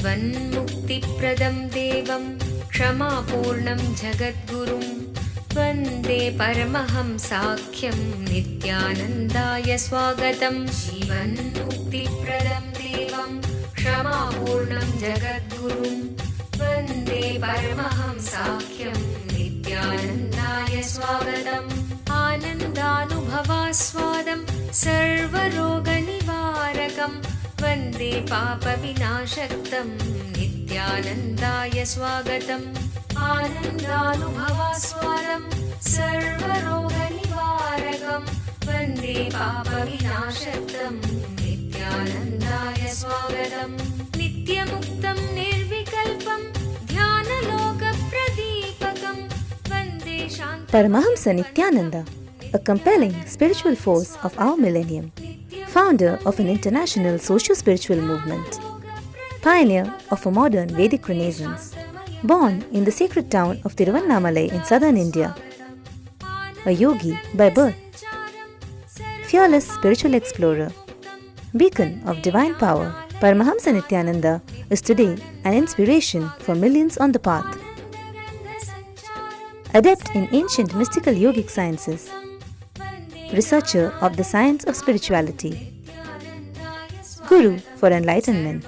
जीवन्मुक्तिप्रदं देवं क्षमापूर्णं जगद्गुरुं वन्दे परमहंसाख्यं नित्यानन्दाय स्वागतं। जीवन्मुक्तिप्रदं देवं क्षमापूर्णं जगद्गुरुं वन्दे परमहंसाख्यं नित्यानन्दाय स्वागतम्। आनन्दानुभवास्वादं सर्वरोगनिवारकं वन्दे पापविनाशक्तं नित्यानन्दाय स्वागतम्। आनन्दानुभवास्वादं सर्वरोगनिवारकं वन्दे पापविनाशक्तं नित्यानन्दाय स्वागतम्। नित्यमुक्तं निर्विकल्पं ध्यानलोकप्रदीपकं वन्दे शान्ति। Paramahamsa Nithyananda, a compelling spiritual force of our millennium, founder of an international socio-spiritual movement, pioneer of a modern Vedic renaissance, born in the sacred town of Tiruvannamalai in southern India, a yogi by birth, fearless spiritual explorer, beacon of divine power, Paramahamsa Nithyananda is today an inspiration for millions on the path. Adept in ancient mystical yogic sciences, researcher of the science of spirituality, guru for enlightenment.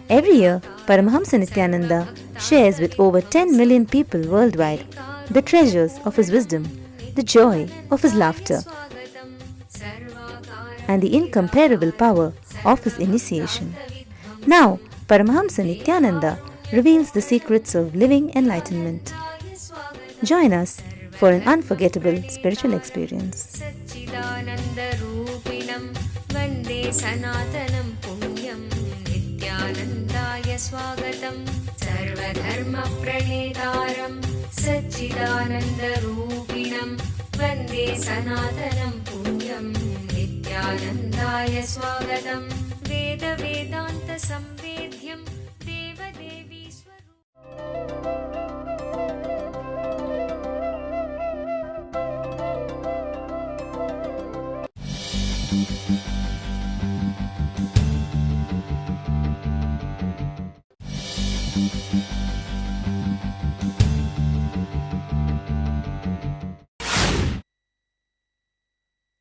Every year, Paramahamsa Nithyananda shares with over 10 million people worldwide the treasures of his wisdom, the joy of his laughter, and the incomparable power of his initiation. Now, Paramahamsa Nithyananda reveals the secrets of living enlightenment. Join us for an unforgettable spiritual experience. सच्चिदानन्दरूपिणं वन्दे सनातनं पुण्यं नित्यानन्दाय स्वागतं। सर्वधर्मप्रणेतारं सच्चिदानन्दरूपिणं वन्दे सनातनं पुण्यं नित्यानन्दाय स्वागतं। वेदवेदान्तसंवेद्यं देवदेवी स्वरूपम्।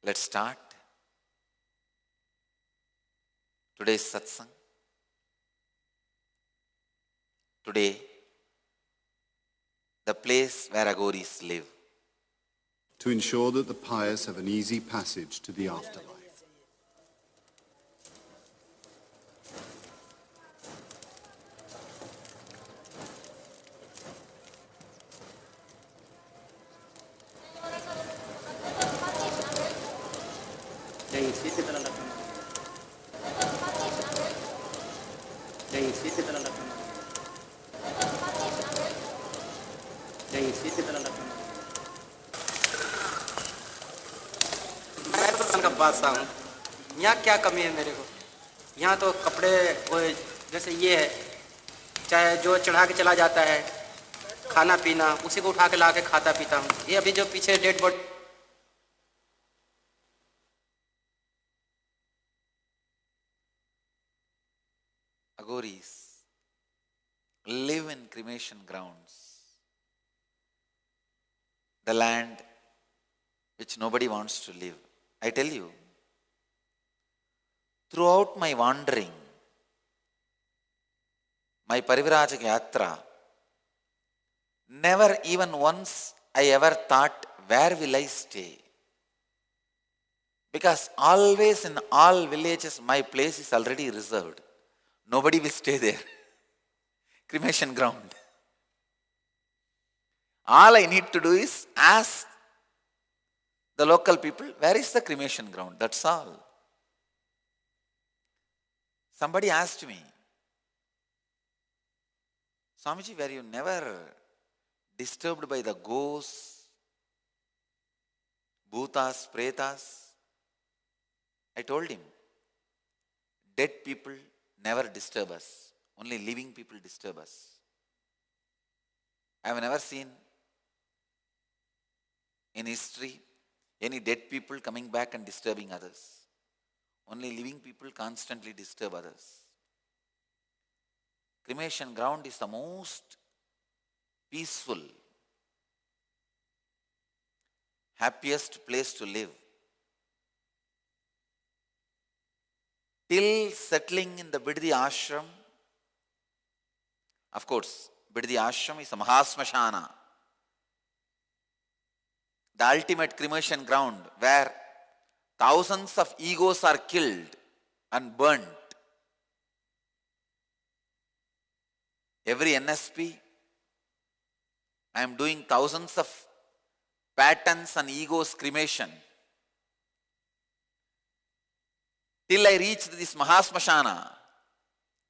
Let's start today's satsang. Today, the place where Aghoris live. To ensure that the pious have an easy passage to the afterlife. यहाँ क्या कमी है मेरे को? यहाँ तो कपड़े वो जैसे ये है, चाहे जो चढ़ा के चला जाता है, खाना पीना उसी को उठा के ला के खाता पीता हूँ। ये अभी जो पीछे dead body Aghoris live in cremation grounds, the land which nobody wants to live. I tell you, throughout my wandering, my Parivrajaka Yatra, never even once I ever thought, where will I stay? Because always in all villages, my place is already reserved. Nobody will stay there. Cremation ground. All I need to do is ask the local people, where is the cremation ground? That's all. Somebody asked me, Swamiji, were you never disturbed by the ghosts, bhutas, pretas? I told him, dead people never disturb us. Only living people disturb us. I have never seen in history any dead people coming back and disturbing others. Only living people constantly disturb others. Cremation ground is the most peaceful, happiest place to live. Till settling in the Biddi ashram, of course, Biddi ashram is a Mahasmashana, the ultimate cremation ground where thousands of egos are killed and burnt. Every NSP, I am doing thousands of patterns and egos cremation. Till I reached this Mahasmashana,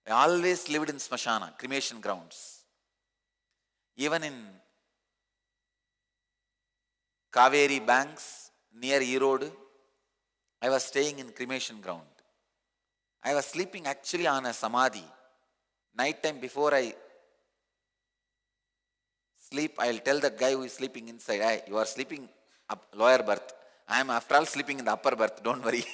I always lived in Smashana, cremation grounds. Even in Kaveri banks near Erode, I was staying in cremation ground. I was sleeping actually on a samadhi. Night time before I sleep, I will tell the guy who is sleeping inside, hey, you are sleeping up lower berth. I am after all sleeping in the upper berth, don't worry.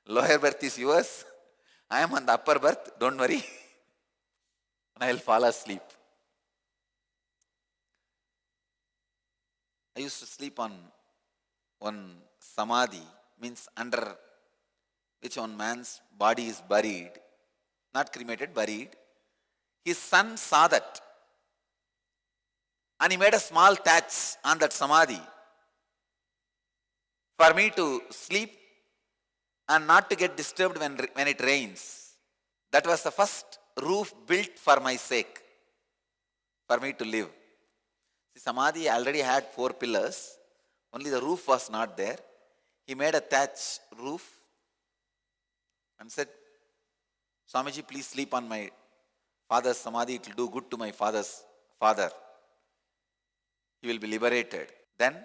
Lower berth is yours. I am on the upper berth, don't worry. And I will fall asleep. I used to sleep on one samadhi, means under which one man's body is buried, not cremated, buried. His son saw that and he made a small thatch on that samadhi for me to sleep and not to get disturbed when it rains. That was the first roof built for my sake, for me to live. See, samadhi already had 4 pillars, only the roof was not there. He made a thatch roof and said, Swamiji, please sleep on my father's samadhi, it will do good to my father's father. He will be liberated. Then,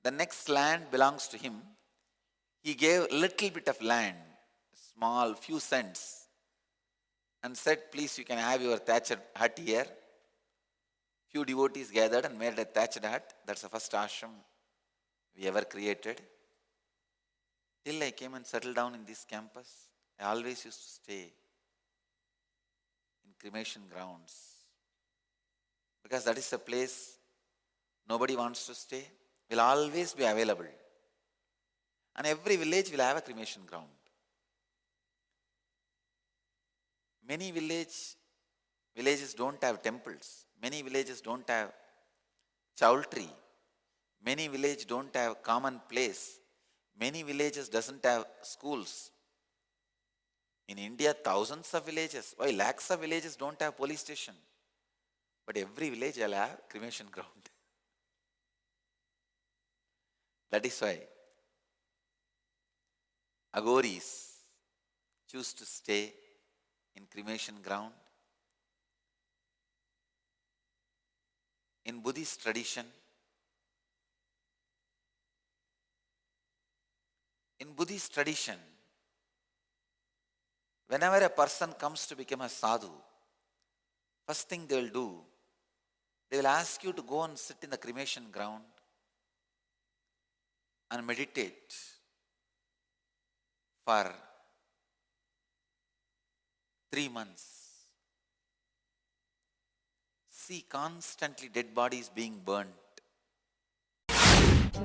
the next land belongs to him. He gave a little bit of land, small, few cents, and said, please, you can have your thatched hut here. Few devotees gathered and made a thatched hut. That's the first ashram we ever created. Till I came and settled down in this campus, I always used to stay in cremation grounds. Because that is a place nobody wants to stay, will always be available. And every village will have a cremation ground. Many villages don't have temples. Many villages don't have chowltry. Many villages don't have common place. Many villages doesn't have schools. In India, thousands of villages, why lakhs of villages don't have police station. But every village will have cremation ground. That is why Aghoris choose to stay in cremation ground. In Buddhist tradition, whenever a person comes to become a sadhu, first thing they will do, they will ask you to go and sit in the cremation ground and meditate for 3 months. See constantly dead bodies being burnt.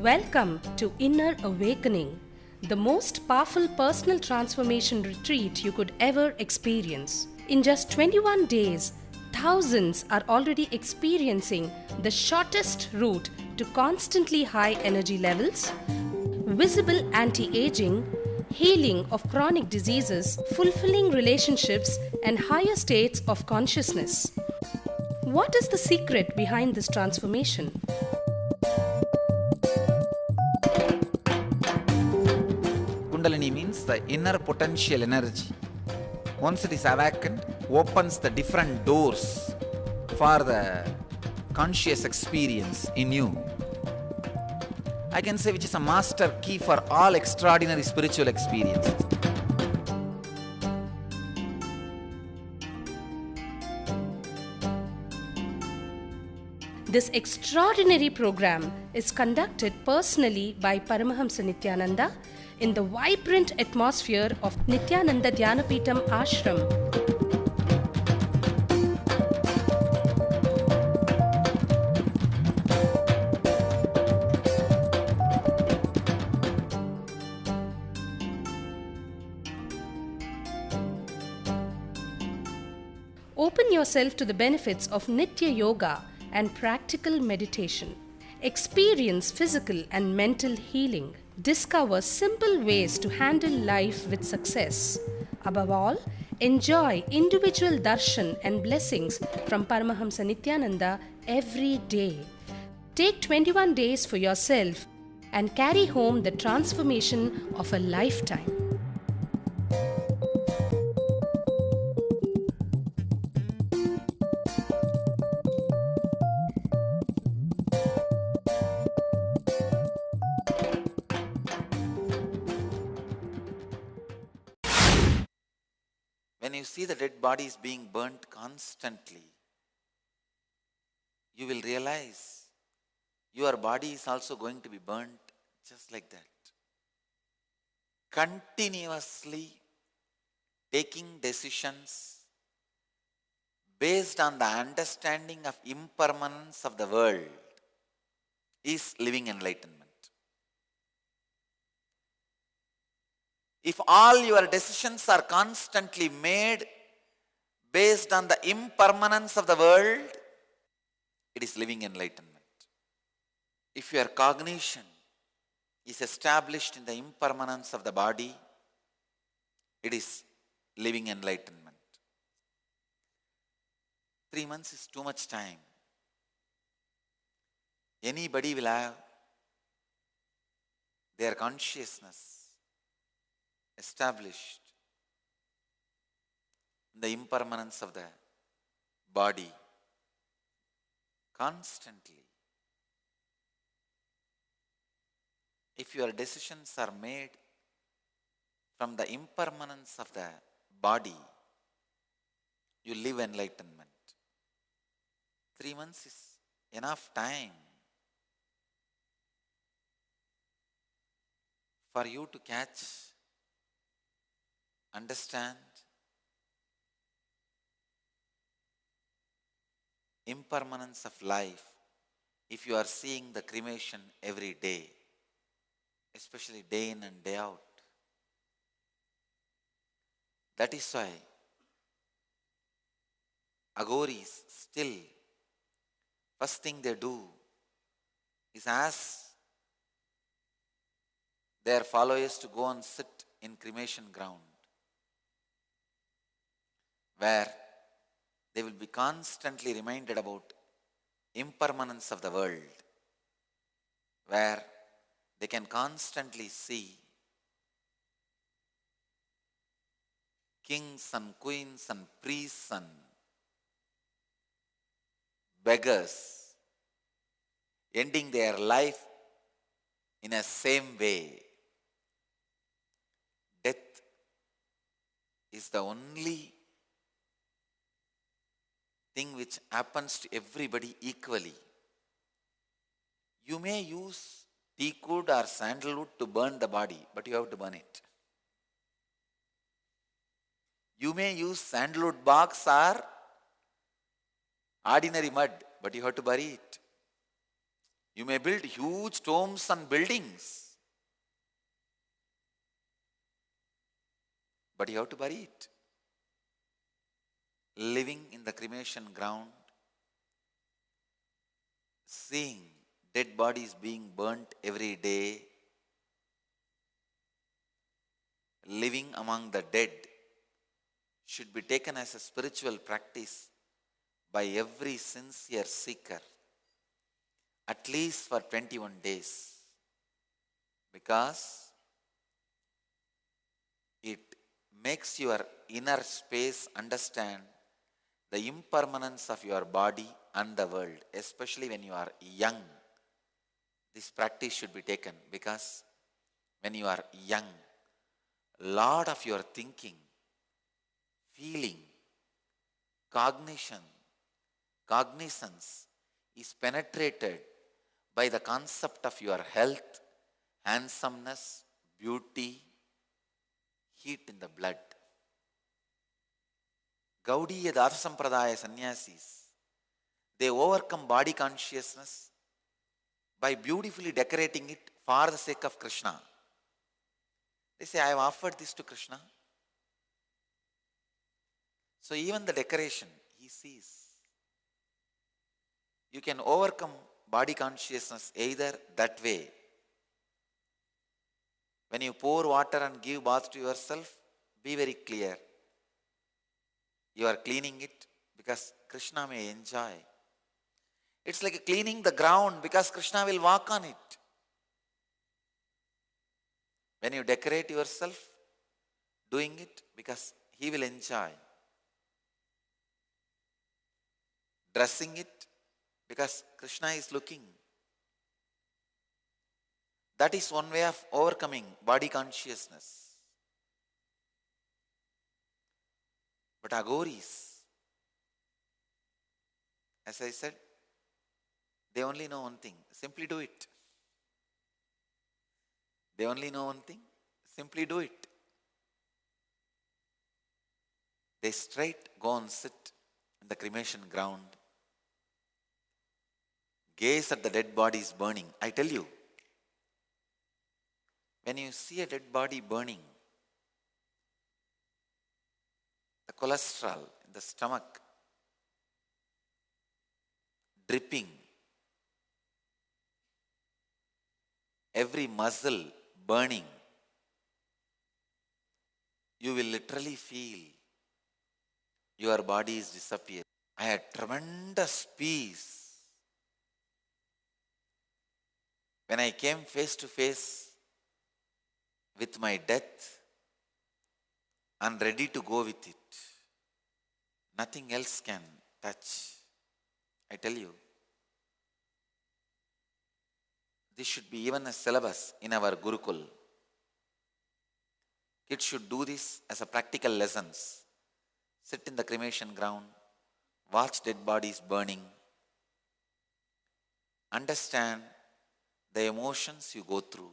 Welcome to Inner Awakening, the most powerful personal transformation retreat you could ever experience. In just 21 days, thousands are already experiencing the shortest route to constantly high energy levels, visible anti-aging, healing of chronic diseases, fulfilling relationships, and higher states of consciousness. What is the secret behind this transformation? Kundalini means the inner potential energy. Once it is awakened, opens the different doors for the conscious experience in you. I can say which is a master key for all extraordinary spiritual experiences. This extraordinary program is conducted personally by Paramahamsa Nithyananda in the vibrant atmosphere of Nithyananda Dhyanapitham Ashram. Open yourself to the benefits of Nitya Yoga and practical meditation. Experience physical and mental healing. Discover simple ways to handle life with success. Above all, enjoy individual darshan and blessings from Paramahamsa Nithyananda every day. Take 21 days for yourself and carry home the transformation of a lifetime. When you see the dead bodies being burnt constantly, you will realize your body is also going to be burnt just like that. Continuously taking decisions based on the understanding of impermanence of the world is living enlightenment. If all your decisions are constantly made based on the impermanence of the world, it is living enlightenment. If your cognition is established in the impermanence of the body, it is living enlightenment. 3 months is too much time. Anybody will have their consciousness established in the impermanence of the body constantly. If your decisions are made from the impermanence of the body, you live enlightenment. 3 months is enough time for you to catch, understand impermanence of life if you are seeing the cremation every day, especially day in and day out. That is why Aghoris still, first thing they do is ask their followers to go and sit in cremation ground, where they will be constantly reminded about impermanence of the world, where they can constantly see kings and queens and priests and beggars ending their life in a same way. Death is the only thing which happens to everybody equally. You may use teakwood or sandalwood to burn the body, but you have to burn it. You may use sandalwood box or ordinary mud, but you have to bury it. You may build huge tombs and buildings, but you have to bury it. Living in the cremation ground, seeing dead bodies being burnt every day, living among the dead should be taken as a spiritual practice by every sincere seeker, at least for 21 days, because it makes your inner space understand the impermanence of your body and the world, especially when you are young. This practice should be taken, because when you are young, lot of your thinking, feeling, cognition, cognizance is penetrated by the concept of your health, handsomeness, beauty, heat in the blood. Gaudiya Dasa Sampradaya sannyasis, they overcome body consciousness by beautifully decorating it for the sake of Krishna. They say, I have offered this to Krishna. So even the decoration, he sees. You can overcome body consciousness either that way. When you pour water and give bath to yourself, be very clear. You are cleaning it because Krishna may enjoy. It's like cleaning the ground because Krishna will walk on it. When you decorate yourself, doing it because he will enjoy. Dressing it because Krishna is looking. That is one way of overcoming body consciousness. But Aghoris, as I said, they only know one thing, simply do it. They only know one thing, simply do it. They straight go and sit in the cremation ground, gaze at the dead bodies burning. I tell you, when you see a dead body burning, the cholesterol in the stomach dripping, every muscle burning, you will literally feel your body is disappearing. I had tremendous peace when I came face to face with my death and ready to go with it. Nothing else can touch. I tell you, this should be even a syllabus in our Gurukul. Kids should do this as a practical lessons. Sit in the cremation ground, watch dead bodies burning, understand the emotions you go through,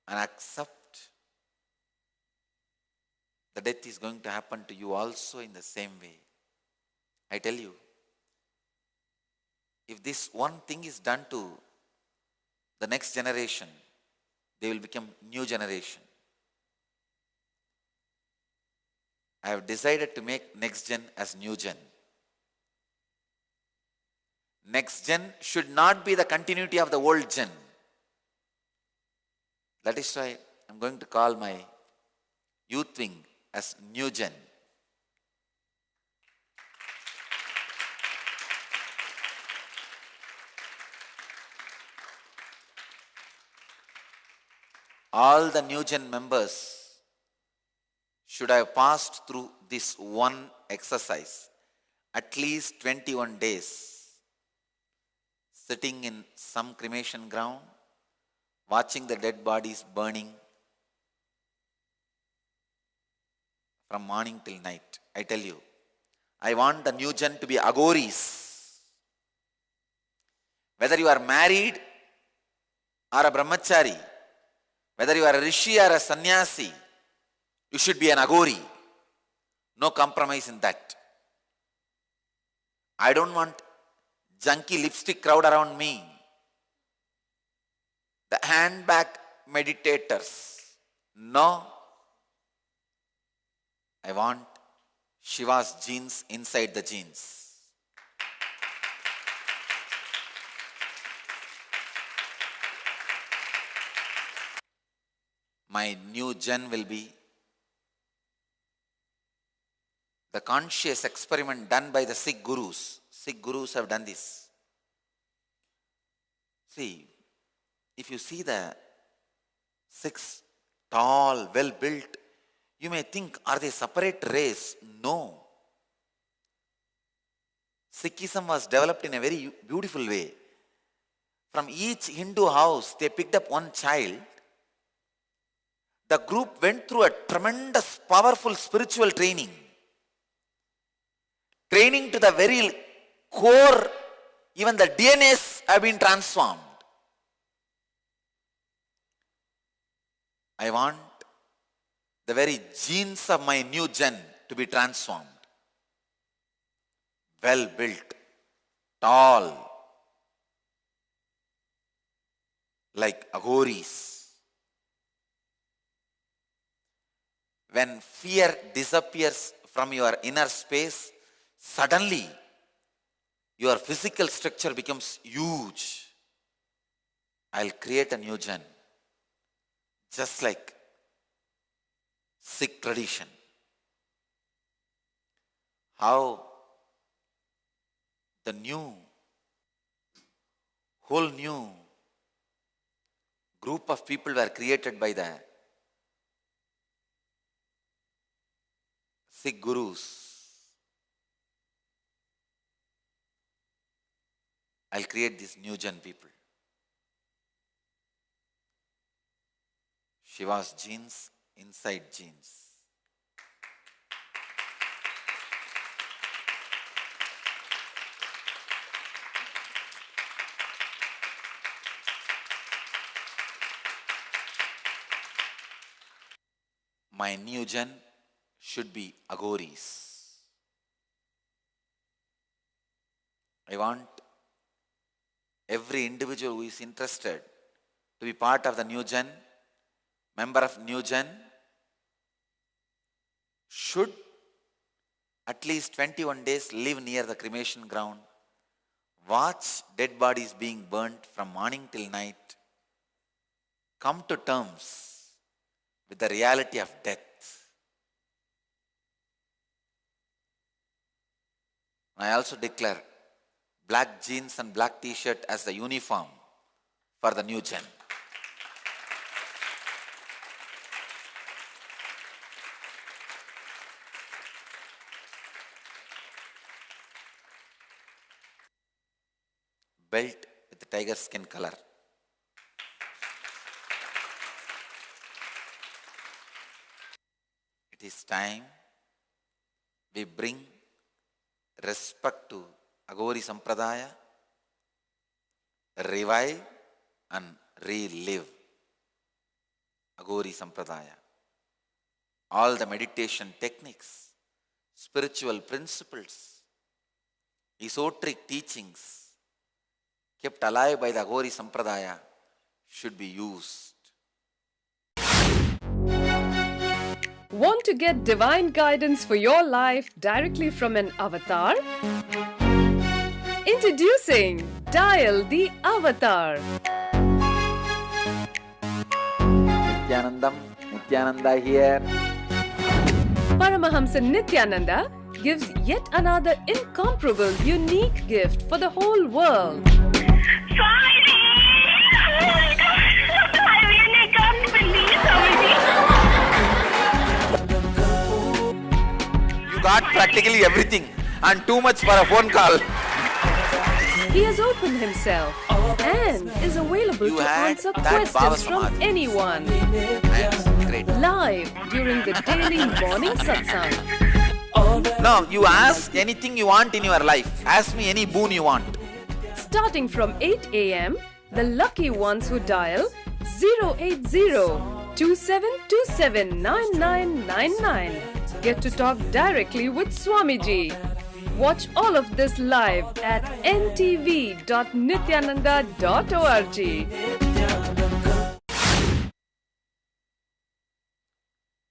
and accept the death is going to happen to you also in the same way. I tell you, if this one thing is done to the next generation, they will become new generation. I have decided to make next gen as new gen. Next gen should not be the continuity of the old gen. That is why I am going to call my youth wing as new gen. All the new gen members should have passed through this one exercise, at least 21 days, sitting in some cremation ground, watching the dead bodies burning from morning till night. I tell you, I want the new gen to be Aghoris. Whether you are married or a brahmachari, whether you are a rishi or a sannyasi, you should be an Aghori. No compromise in that. I don't want junky lipstick crowd around me. The handbag meditators. No. I want Shiva's genes inside the genes. My new gen will be the conscious experiment done by the Sikh Gurus. Sikh Gurus have done this. See, if you see the Sikhs, tall, well built, you may think, are they separate race? No. Sikhism was developed in a very beautiful way. From each Hindu house, they picked up one child. The group went through a tremendous, powerful spiritual training. Training to the very core, even the DNAs have been transformed. I want the very genes of my new gen to be transformed. Well built, tall, like Aghoris. When fear disappears from your inner space, suddenly your physical structure becomes huge. I'll create a new gen, just like Sikh tradition. How the whole new group of people were created by the Sikh gurus. I'll create these new gen people. Shiva's genes inside genes. My new gen should be Aghoris. I want every individual who is interested to be part of the new gen, member of new gen, should at least 21 days live near the cremation ground, watch dead bodies being burnt from morning till night, come to terms with the reality of death. I also declare black jeans and black t-shirt as the uniform for the new gen. Belt with the tiger skin color. It is time we bring respect to Aghori Sampradaya, revive and relive Aghori Sampradaya. All the meditation techniques, spiritual principles, esoteric teachings kept alive by the Aghori Sampradaya should be used. Want to get divine guidance for your life directly from an avatar? Introducing Dial the Avatar. Nithyananda here. Paramahamsa Nithyananda gives yet another incomparable, unique gift for the whole world. Swamiji! Oh my God! I really can't believe Swamiji! You got practically everything and too much for a phone call. He has opened himself and is available to answer questions from anyone. Great. Live during the daily morning satsang. No, you ask anything you want in your life. Ask me any boon you want. Starting from 8 a.m., the lucky ones who dial 080-2727-9999 get to talk directly with Swamiji. Watch all of this live at ntv.nithyananda.org.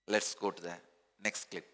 Let's go to the next clip.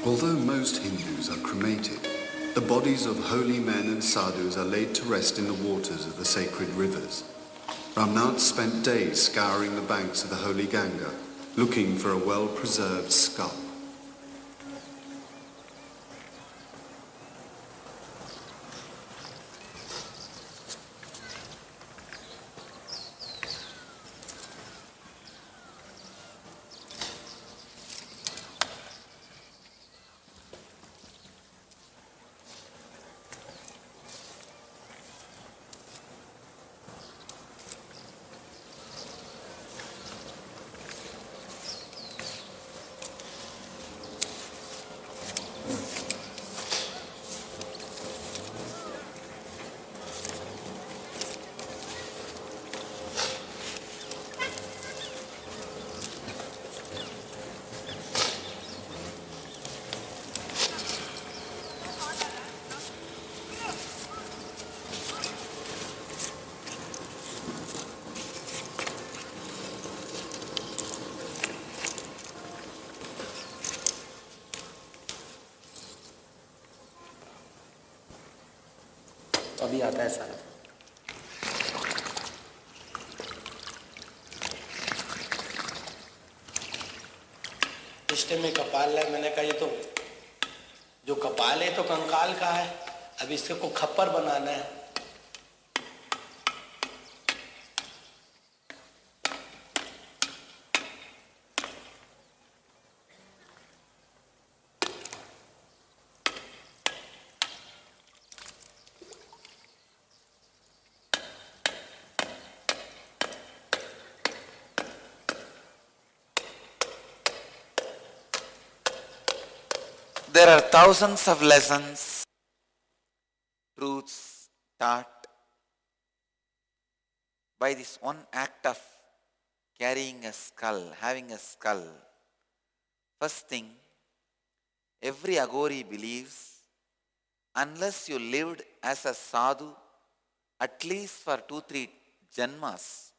Although most Hindus are cremated, the bodies of holy men and sadhus are laid to rest in the waters of the sacred rivers. Ramnath spent days scouring the banks of the holy Ganga, looking for a well-preserved skull. अभी आता है सारा। इष्ट में कपाल है, मैंने कहा ये तो जो कपाल है तो कंकाल का है, अब इसके को खप्पर बनाना है। There are thousands of lessons, truths taught by this one act of carrying a skull, having a skull. First thing, every Aghori believes unless you lived as a sadhu at least for 2-3 janmas,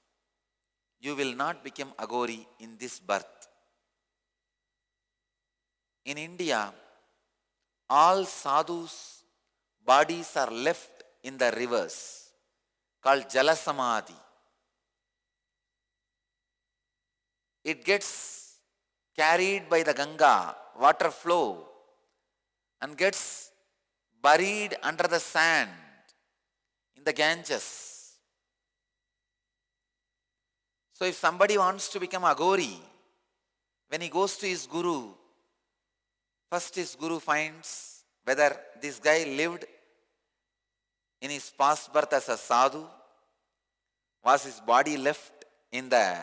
you will not become Aghori in this birth. In India, all sadhus' bodies are left in the rivers called Jalasamadhi. It gets carried by the Ganga, water flow, and gets buried under the sand in the Ganges. So if somebody wants to become Aghori, when he goes to his guru, first his guru finds whether this guy lived in his past birth as a sadhu, was his body left in the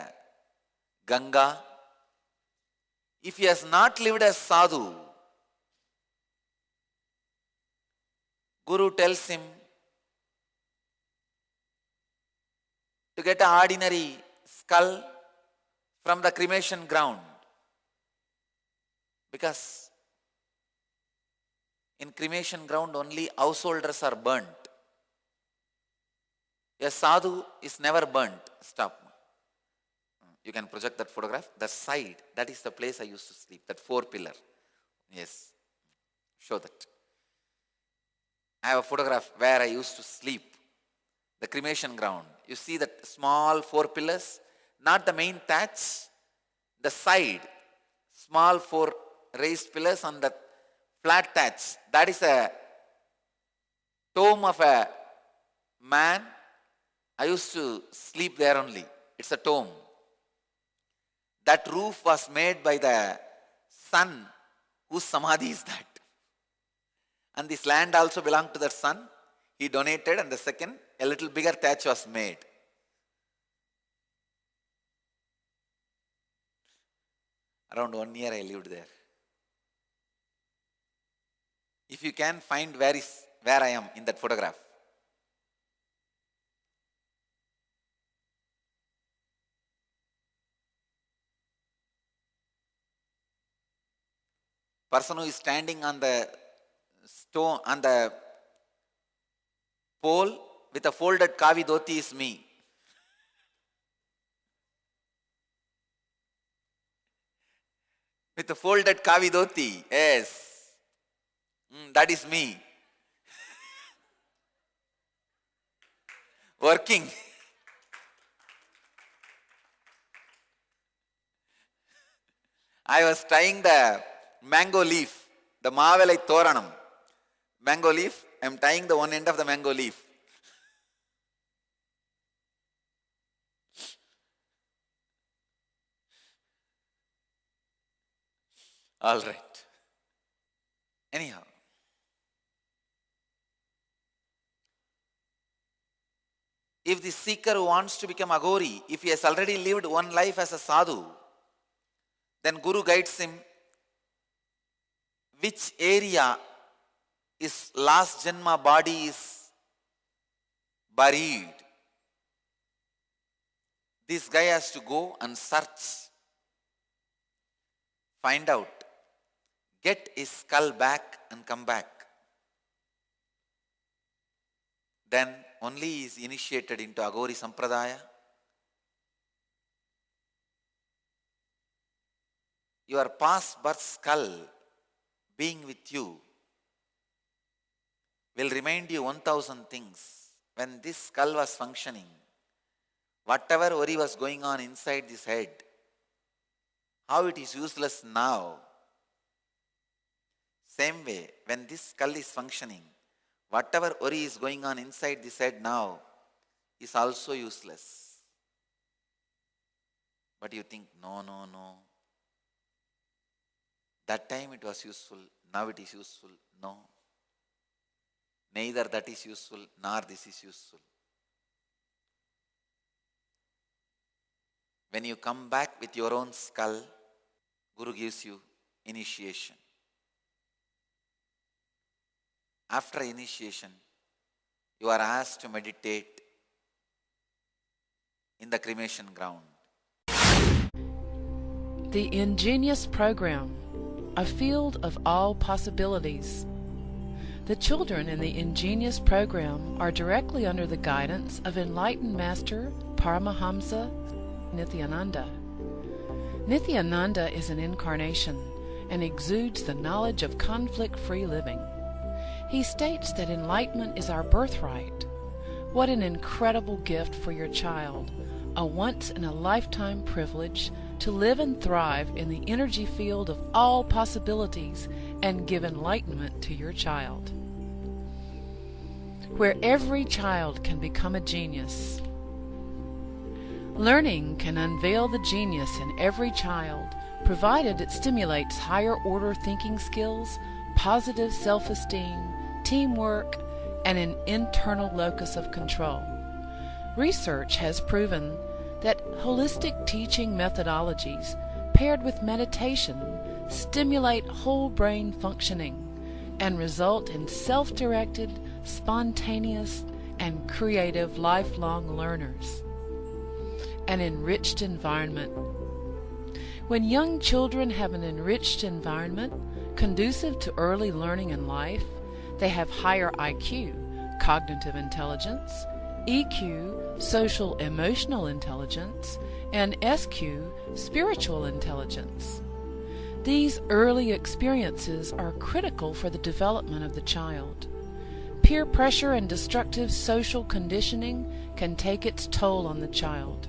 Ganga. If he has not lived as sadhu, guru tells him to get an ordinary skull from the cremation ground, because in cremation ground only householders are burnt. A sadhu is never burnt. Stop. You can project that photograph. The side, that is the place I used to sleep, that 4-pillar. Yes. Show that. I have a photograph where I used to sleep. The cremation ground. You see that small 4 pillars? Not the main thatch. The side. Small 4 raised pillars on the flat thatch. That is a tomb of a man. I used to sleep there only. It's a tomb. That roof was made by the son whose samadhi is that. And this land also belonged to that son. He donated, and the second, a little bigger thatch was made. Around 1 year I lived there. If you can find where I am in that photograph. Person who is standing on the stone, on the pole with a folded kavi dhoti is me. With a folded kavi dhoti, yes. That is me. Working. I was tying the mango leaf, the Maavelai Thoranam. Mango leaf, I am tying the one end of the mango leaf. All right. Anyhow. If the seeker who wants to become Aghori, if he has already lived one life as a sadhu, then Guru guides him which area his last janma body is buried. This guy has to go and search, find out, get his skull back and come back. Then only he is initiated into Aghori Sampradaya. Your past birth skull being with you will remind you 1000 things. when this skull was functioning, whatever worry was going on inside this head, how it is useless now. Same way, when this skull is functioning, whatever worry is going on inside this head now is also useless. But you think, no. That time it was useful, now it is useful. No. Neither that is useful, nor this is useful. When you come back with your own skull, Guru gives you initiation. After initiation, you are asked to meditate in the cremation ground. The ingenious program, a field of all possibilities. The children in the ingenious program are directly under the guidance of enlightened master Paramahamsa Nithyananda. Nithyananda is an incarnation and exudes the knowledge of conflict-free living. He states that enlightenment is our birthright. What an incredible gift for your child, a once-in-a-lifetime privilege to live and thrive in the energy field of all possibilities and give enlightenment to your child. Where every child can become a genius. Learning can unveil the genius in every child, provided it stimulates higher order thinking skills, positive self-esteem, teamwork, and an internal locus of control. Research has proven that holistic teaching methodologies paired with meditation stimulate whole brain functioning and result in self-directed, spontaneous, and creative lifelong learners. An enriched environment. When young children have an enriched environment conducive to early learning in life, they have higher IQ, cognitive intelligence, EQ, social emotional intelligence, and SQ, spiritual intelligence. These early experiences are critical for the development of the child. Peer pressure and destructive social conditioning can take its toll on the child.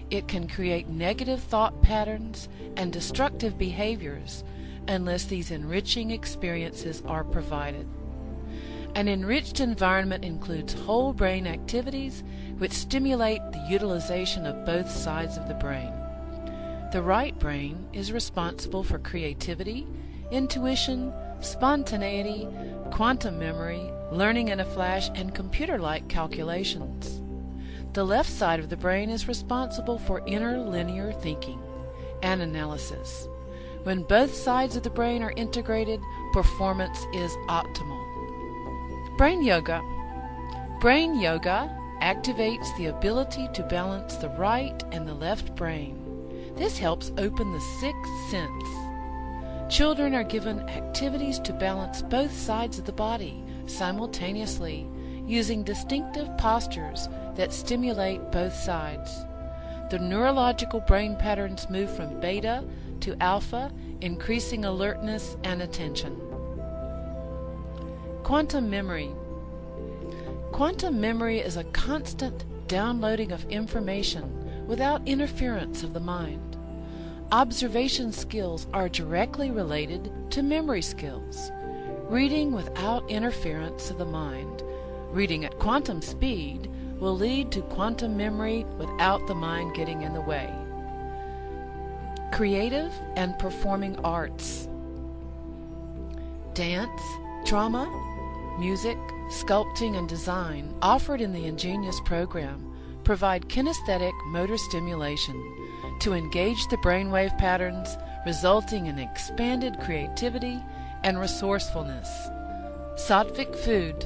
It can create negative thought patterns and destructive behaviors unless these enriching experiences are provided. An enriched environment includes whole brain activities which stimulate the utilization of both sides of the brain. The right brain is responsible for creativity, intuition, spontaneity, quantum memory, learning in a flash, and computer-like calculations. The left side of the brain is responsible for inner linear thinking and analysis. When both sides of the brain are integrated, performance is optimal. Brain yoga. Brain yoga activates the ability to balance the right and the left brain. This helps open the sixth sense. Children are given activities to balance both sides of the body simultaneously, using distinctive postures that stimulate both sides. The neurological brain patterns move from beta to alpha, increasing alertness and attention. Quantum memory. Quantum memory is a constant downloading of information without interference of the mind. Observation skills are directly related to memory skills. Reading without interference of the mind, reading at quantum speed, will lead to quantum memory without the mind getting in the way. Creative and performing arts. Dance, drama, music, sculpting, and design offered in the ingenious program provide kinesthetic motor stimulation to engage the brainwave patterns, resulting in expanded creativity and resourcefulness. Sattvic food.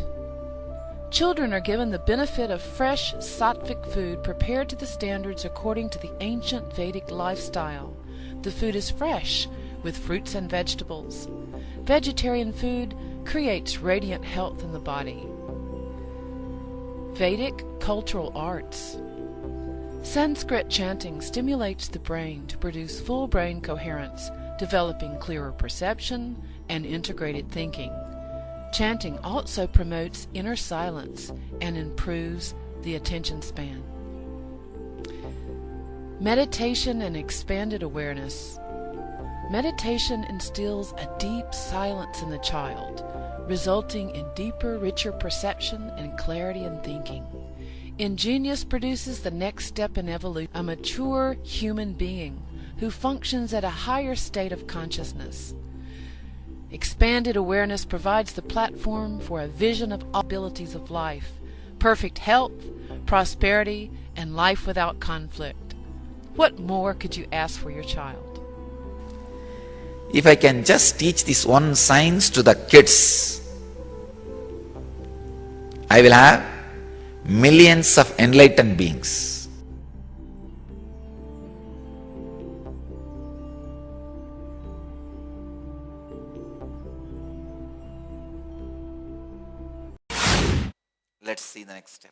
Children are given the benefit of fresh sattvic food prepared to the standards according to the ancient Vedic lifestyle. The food is fresh, with fruits and vegetables. Vegetarian food creates radiant health in the body. Vedic cultural arts. Sanskrit chanting stimulates the brain to produce full brain coherence, developing clearer perception and integrated thinking. Chanting also promotes inner silence and improves the attention span. Meditation and expanded awareness. Meditation instills a deep silence in the child, resulting in deeper, richer perception and clarity in thinking. Ingenious produces the next step in evolution, a mature human being who functions at a higher state of consciousness. Expanded awareness provides the platform for a vision of all abilities of life, perfect health, prosperity, and life without conflict. What more could you ask for your child? If I can just teach this one science to the kids, I will have millions of enlightened beings. Let's see the next step.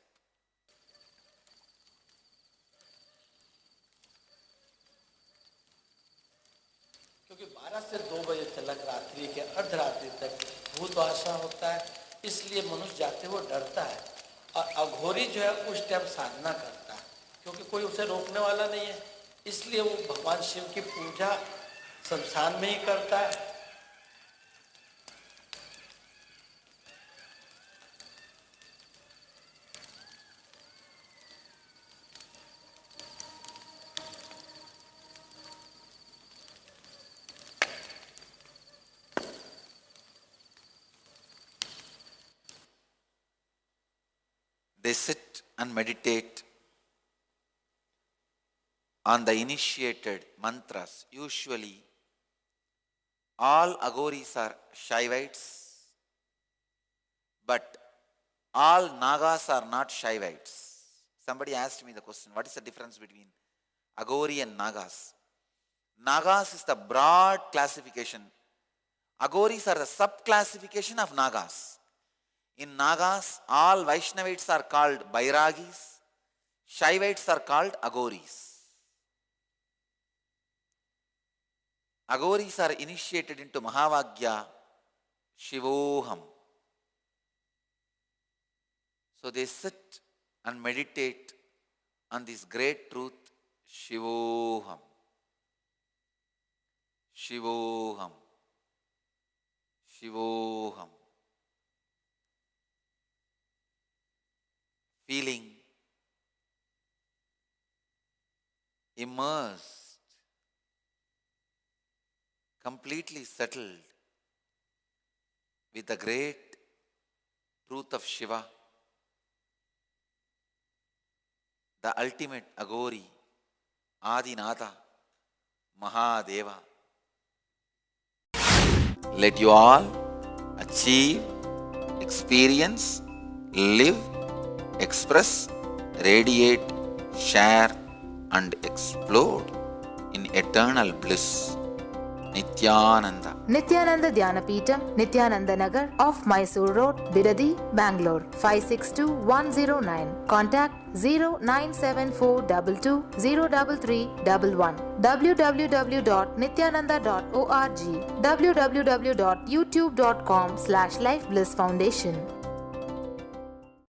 क्योंकि 12 से 2 बजे तक रात्रि के अर्धरात्रि तक भूत आशा होता है, इसलिए मनुष्य जाते हुए डरता है और अघोरी जो है उस टाइम साधना करता है, क्योंकि कोई उसे रोकने वाला नहीं है, इसलिए वो भगवान शिव की पूजा शमशान में ही करता है। They sit and meditate on the initiated mantras. Usually, all Aghoris are Shaivites, but all Nagas are not Shaivites. Somebody asked me the question, what is the difference between Aghori and Nagas? Nagas is the broad classification. Aghoris are the sub-classification of Nagas. In Nagas, all Vaishnavites are called Bairagis, Shaivites are called Aghoris. Aghoris are initiated into Mahavagya Shivoham. So they sit and meditate on this great truth, Shivoham. Shivoham. Shivoham. Feeling immersed, completely settled with the great truth of Shiva, the ultimate Aghori, Adinatha, Mahadeva. Let you all achieve, experience, live, express, radiate, share and explode in eternal bliss. Nithyananda. Nithyananda Dhyanapitham, Nithyananda Nagar, off Mysore Road, Bidadi, Bangalore, 562109. Contact 09742203311. www.nithyananda.org. www.youtube.com/lifeblissfoundation.